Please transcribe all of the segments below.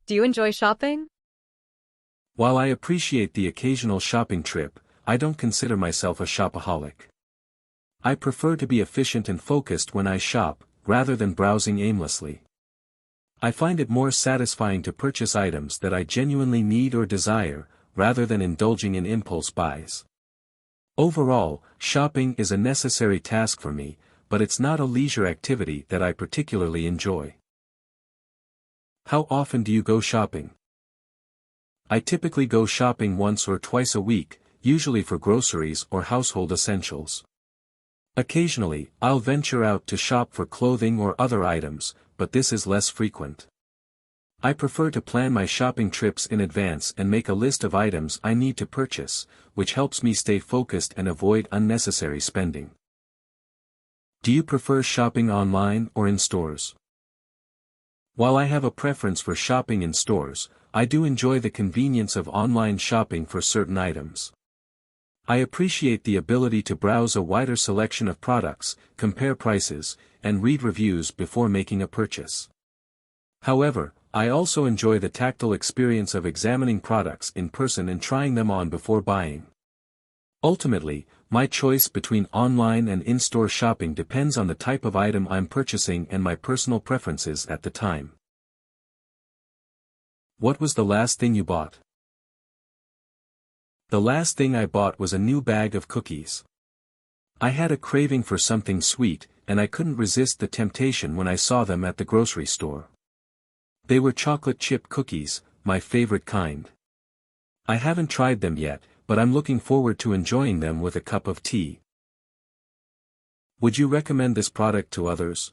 Do you enjoy shopping? While I appreciate the occasional shopping trip, I don't consider myself a shopaholic. I prefer to be efficient and focused when I shop, rather than browsing aimlessly. I find it more satisfying to purchase items that I genuinely need or desire, rather than indulging in impulse buys. Overall, shopping is a necessary task for me, but it's not a leisure activity that I particularly enjoy. How often do you go shopping? I typically go shopping once or twice a week, usually for groceries or household essentials. Occasionally, I'll venture out to shop for clothing or other items, but this is less frequent. I prefer to plan my shopping trips in advance and make a list of items I need to purchase, which helps me stay focused and avoid unnecessary spending. Do you prefer shopping online or in stores? While I have a preference for shopping in stores, I do enjoy the convenience of online shopping for certain items. I appreciate the ability to browse a wider selection of products, compare prices, and read reviews before making a purchase. However, I also enjoy the tactile experience of examining products in person and trying them on before buying. Ultimately, my choice between online and in-store shopping depends on the type of item I'm purchasing and my personal preferences at the time. What was the last thing you bought? The last thing I bought was a new bag of cookies. I had a craving for something sweet, and I couldn't resist the temptation when I saw them at the grocery store. They were chocolate chip cookies, my favorite kind. I haven't tried them yet, but I'm looking forward to enjoying them with a cup of tea. Would you recommend this product to others?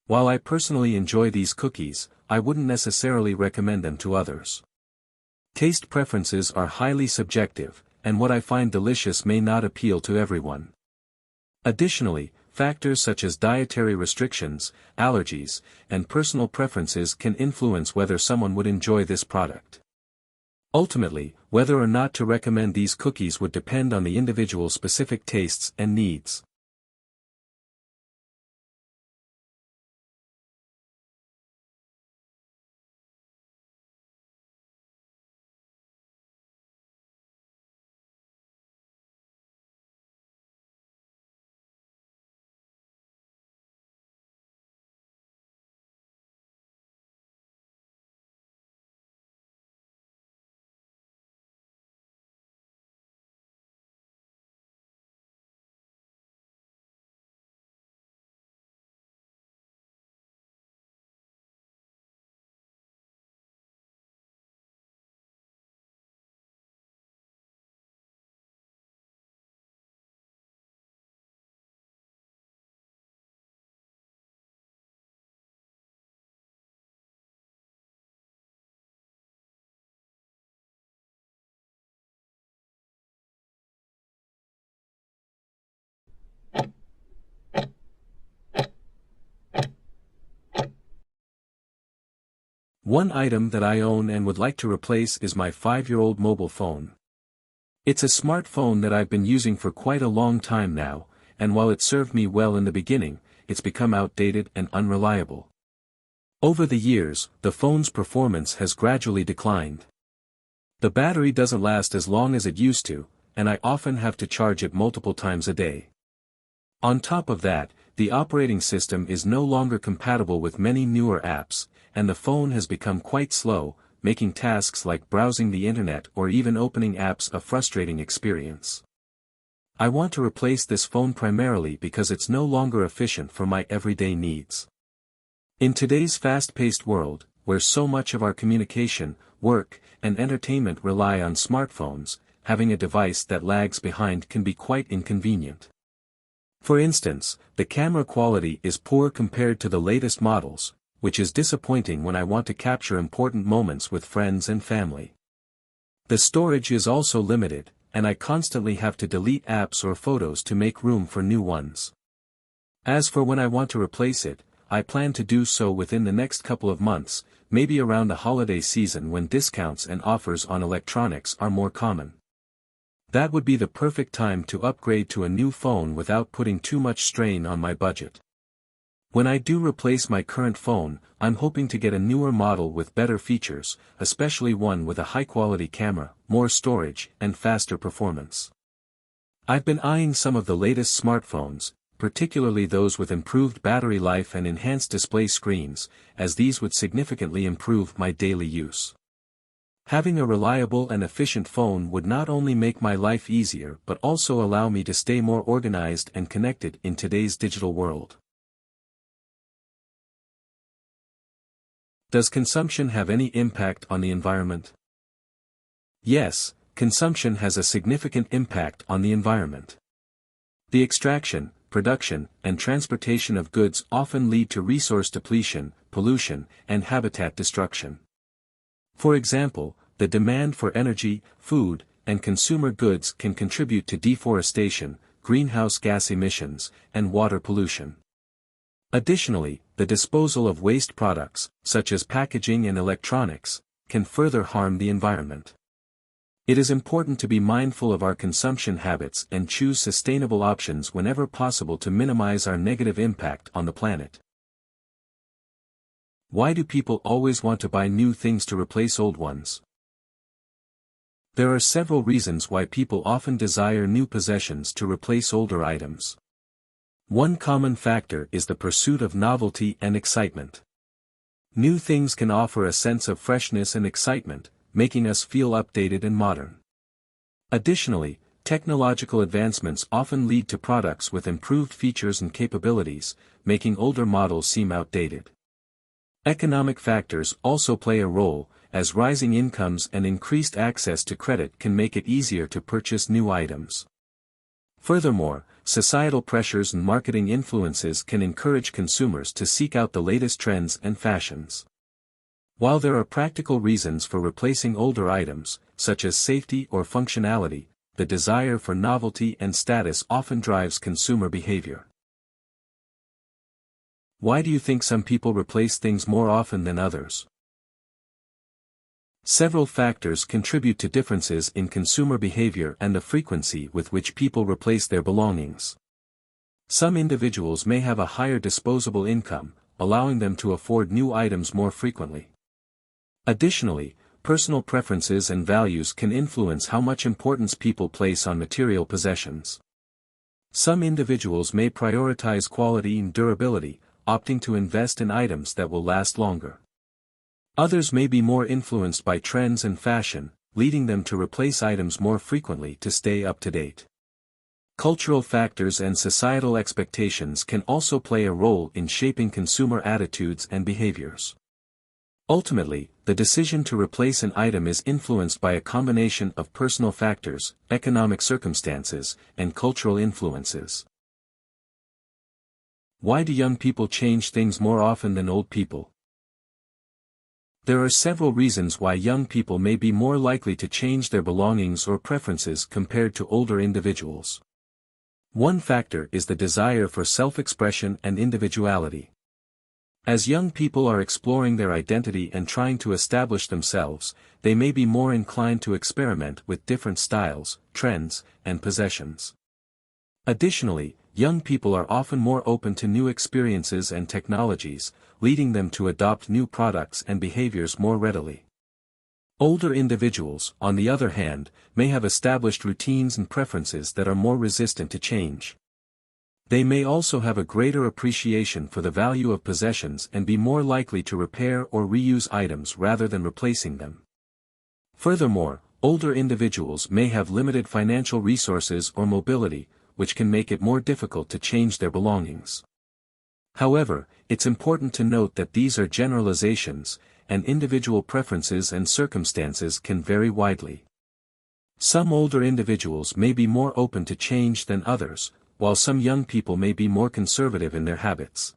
While I personally enjoy these cookies, I wouldn't necessarily recommend them to others. Taste preferences are highly subjective, and what I find delicious may not appeal to everyone. Additionally, factors such as dietary restrictions, allergies, and personal preferences can influence whether someone would enjoy this product. Ultimately, whether or not to recommend these cookies would depend on the individual's specific tastes and needs. One item that I own and would like to replace is my 5-year-old mobile phone. It's a smartphone that I've been using for quite a long time now, and while it served me well in the beginning, it's become outdated and unreliable. Over the years, the phone's performance has gradually declined. The battery doesn't last as long as it used to, and I often have to charge it multiple times a day. On top of that, the operating system is no longer compatible with many newer apps, and the phone has become quite slow, making tasks like browsing the internet or even opening apps a frustrating experience. I want to replace this phone primarily because it's no longer efficient for my everyday needs. In today's fast-paced world, where so much of our communication, work, and entertainment rely on smartphones, having a device that lags behind can be quite inconvenient. For instance, the camera quality is poor compared to the latest models, which is disappointing when I want to capture important moments with friends and family. The storage is also limited, and I constantly have to delete apps or photos to make room for new ones. As for when I want to replace it, I plan to do so within the next couple of months, maybe around the holiday season when discounts and offers on electronics are more common. That would be the perfect time to upgrade to a new phone without putting too much strain on my budget. When I do replace my current phone, I'm hoping to get a newer model with better features, especially one with a high-quality camera, more storage, and faster performance. I've been eyeing some of the latest smartphones, particularly those with improved battery life and enhanced display screens, as these would significantly improve my daily use. Having a reliable and efficient phone would not only make my life easier but also allow me to stay more organized and connected in today's digital world. Does consumption have any impact on the environment? Yes, consumption has a significant impact on the environment. The extraction, production, and transportation of goods often lead to resource depletion, pollution, and habitat destruction. For example, the demand for energy, food, and consumer goods can contribute to deforestation, greenhouse gas emissions, and water pollution. Additionally, the disposal of waste products, such as packaging and electronics, can further harm the environment. It is important to be mindful of our consumption habits and choose sustainable options whenever possible to minimize our negative impact on the planet. Why do people always want to buy new things to replace old ones? There are several reasons why people often desire new possessions to replace older items. One common factor is the pursuit of novelty and excitement. New things can offer a sense of freshness and excitement, making us feel updated and modern. Additionally, technological advancements often lead to products with improved features and capabilities, making older models seem outdated. Economic factors also play a role, as rising incomes and increased access to credit can make it easier to purchase new items. Furthermore, societal pressures and marketing influences can encourage consumers to seek out the latest trends and fashions. While there are practical reasons for replacing older items, such as safety or functionality, the desire for novelty and status often drives consumer behavior. Why do you think some people replace things more often than others? Several factors contribute to differences in consumer behavior and the frequency with which people replace their belongings. Some individuals may have a higher disposable income, allowing them to afford new items more frequently. Additionally, personal preferences and values can influence how much importance people place on material possessions. Some individuals may prioritize quality and durability, opting to invest in items that will last longer. Others may be more influenced by trends and fashion, leading them to replace items more frequently to stay up to date. Cultural factors and societal expectations can also play a role in shaping consumer attitudes and behaviors. Ultimately, the decision to replace an item is influenced by a combination of personal factors, economic circumstances, and cultural influences. Why do young people change things more often than old people? There are several reasons why young people may be more likely to change their belongings or preferences compared to older individuals. One factor is the desire for self-expression and individuality. As young people are exploring their identity and trying to establish themselves, they may be more inclined to experiment with different styles, trends, and possessions. Additionally, young people are often more open to new experiences and technologies, leading them to adopt new products and behaviors more readily. Older individuals, on the other hand, may have established routines and preferences that are more resistant to change. They may also have a greater appreciation for the value of possessions and be more likely to repair or reuse items rather than replacing them. Furthermore, older individuals may have limited financial resources or mobility, which can make it more difficult to change their belongings. However, it's important to note that these are generalizations, and individual preferences and circumstances can vary widely. Some older individuals may be more open to change than others, while some young people may be more conservative in their habits.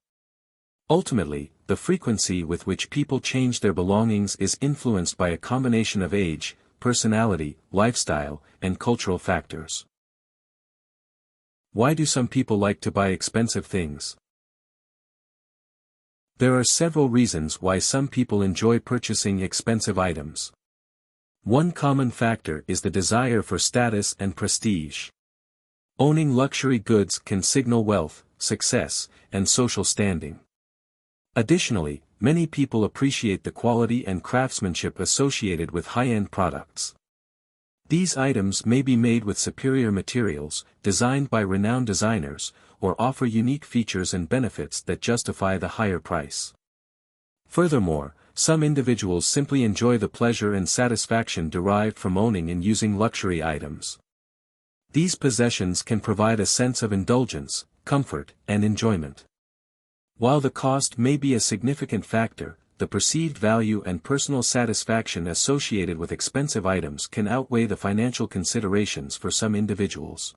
Ultimately, the frequency with which people change their belongings is influenced by a combination of age, personality, lifestyle, and cultural factors. Why do some people like to buy expensive things? There are several reasons why some people enjoy purchasing expensive items. One common factor is the desire for status and prestige. Owning luxury goods can signal wealth, success, and social standing. Additionally, many people appreciate the quality and craftsmanship associated with high-end products. These items may be made with superior materials, designed by renowned designers, or offer unique features and benefits that justify the higher price. Furthermore, some individuals simply enjoy the pleasure and satisfaction derived from owning and using luxury items. These possessions can provide a sense of indulgence, comfort, and enjoyment. While the cost may be a significant factor, the perceived value and personal satisfaction associated with expensive items can outweigh the financial considerations for some individuals.